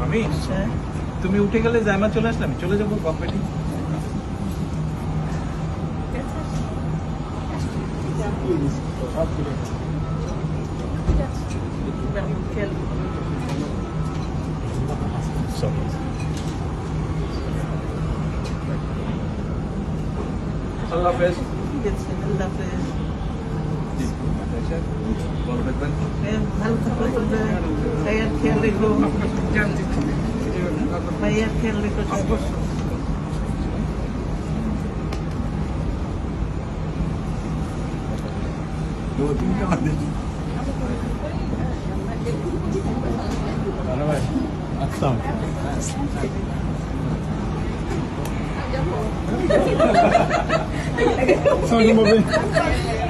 আমি তুমি উঠে গেলে জায়মা চলে আসলাম, চলে যাবো কম্পিটি। আল্লাহ হাফেজ। ভালো থাকবেন, ভালো থাকো, তোমরা ভাইয়ার খেয়াল রেখো, ভাইয়ার খেয়াল রেখো।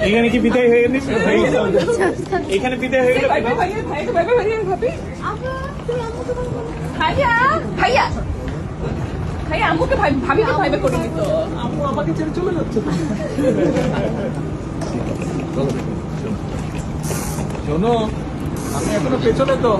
এখানে কি বিদায় হয়ে গেল? এখানে বিদায় হয়ে গেল। আম্মুকে ভাবিকে ভাইবে করে দিত। আম্মু আমাকে ছেড়ে চলে যাচ্ছে। শোনো, আমি এখনো পেছনে তো।